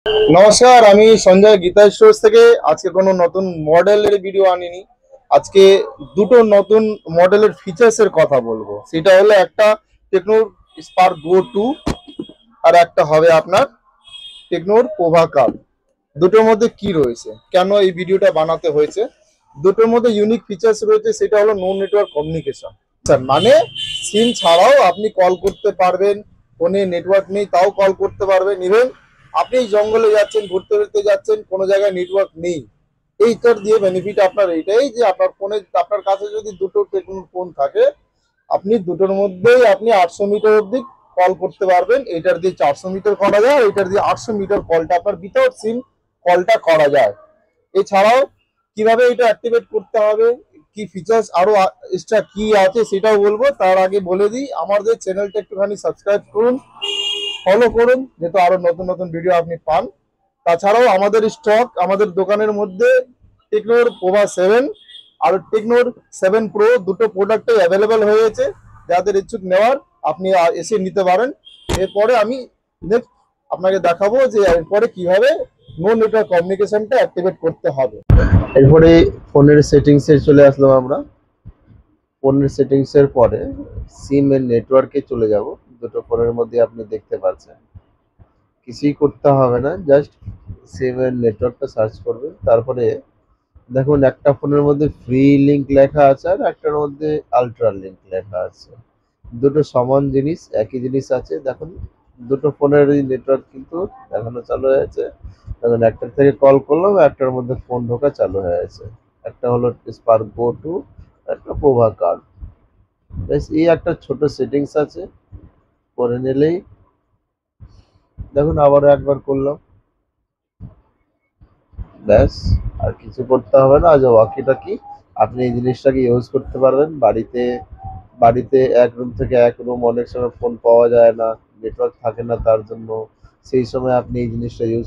নমস্কার, আমি সঞ্জয় গীতা স্টোর্স থেকে। আজকে কোনো নতুন মডেলের ভিডিও আনিনি। আজকে দুটো নতুন মডেলের ফিচার্স এর কথা বলবো। সেটা হলো একটা টেকনোর স্পার্ক গো 2 আর একটা হবে আপনার টেকনোর পোভা কাপ। দুটোর মধ্যে কি রয়েছে, কেন এই ভিডিওটা বানাতে হয়েছে? দুটোর মধ্যে ইউনিক ফিচার্স রয়েছে, সেটা হলো নো নেটওয়ার্ক কমিউনিকেশন। মানে সিম ছাড়াও আপনি কল করতে পারবেন। ফোনে নেটওয়ার্ক নেই তাও কল করতে পারবেন। ইভেন আপনি জঙ্গলে যাচ্ছেন, ঘুরতে ঘুরতে যাচ্ছেন, কোনো জায়গায় নেটওয়ার্ক নেই, এইটার দিয়ে বেনিফিট আপনার এইটাই যে আপনার ফোনে, আপনার কাছে যদি দুটো টেকনো ফোন থাকে, আপনি দুটোর মধ্যেই আপনি 800 মিটার অব্দি কল করতে পারবেন। এটার দিয়ে 400 মিটার করা যায়, এটার দিয়ে 800 মিটার কলটা আপনার উইথাউট সিম কলটা করা যায়। এছাড়াও কিভাবে এটা অ্যাক্টিভেট করতে হবে, কি ফিচার্স আরো এক্সট্রা কি আছে সেটাও বলবো। তার আগে বলে দিই, আমাদের চ্যানেলটা একটুখানি সাবস্ক্রাইব করুন, ফলো করুন, যেহেতু আরো নতুন নতুন ভিডিও আপনি পান। তাছাড়াও আমাদের স্টক, আমাদের দোকানের মধ্যে টেকনোর পোভা 7 আর টেকনোর 7 প্রো দুটো প্রোডাক্টই অ্যাভেলেবেল হয়েছে। যাদের ইচ্ছুক নেওয়ার আপনি এসে নিতে পারেন। এরপরে আমি নেক্সট আপনাকে দেখাবো যে এরপরে কিভাবে নো নেটওয়ার্ক কমিউনিকেশনটা অ্যাক্টিভেট করতে হবে। এরপরে ফোনের সেটিংসে চলে আসলাম আমরা। ফোনের সেটিংসের পরে সিম এর নেটওয়ার্কে চলে যাব। দুটো ফোনের মধ্যে আপনি দেখতে পাচ্ছেন কিছুই করতে হবে না, জাস্ট সিম এর নেটওয়ার্কটা সার্চ করবেন। তারপরে দেখুন একটা ফোনের মধ্যে ফ্রি লিংক লেখা আছে আর একটার মধ্যে আলট্রা লিংক লেখা আছে। দুটো সমান জিনিস, একই জিনিস আছে। দেখুন দুটো ফোনের নেটওয়ার্ক কিন্তু এখনো চালু হয়েছে। দেখুন একটার থেকে কল করলাম, একটার মধ্যে ফোন ঢোকা চালু হয়েছে। একটা হলো স্পার্ক গো 2, একটা পোভা কার্ড। বেশ, এই একটা ছোট সেটিংস আছে, করে নিলেই। দেখুন আবারও একবার করলাম, ব্যাস। আর কিছু করতে হবে না। আজ ওয়াকি টকি আপনি এই জিনিসটাকে ইউজ করতে পারবেন বাড়িতে। বাড়িতে এক রুম থেকে এক রুম অনেক সময় ফোন পাওয়া যায় না, নেটওয়ার্ক থাকে না, তার জন্য সেই সময় আপনি এই জিনিসটা ইউজ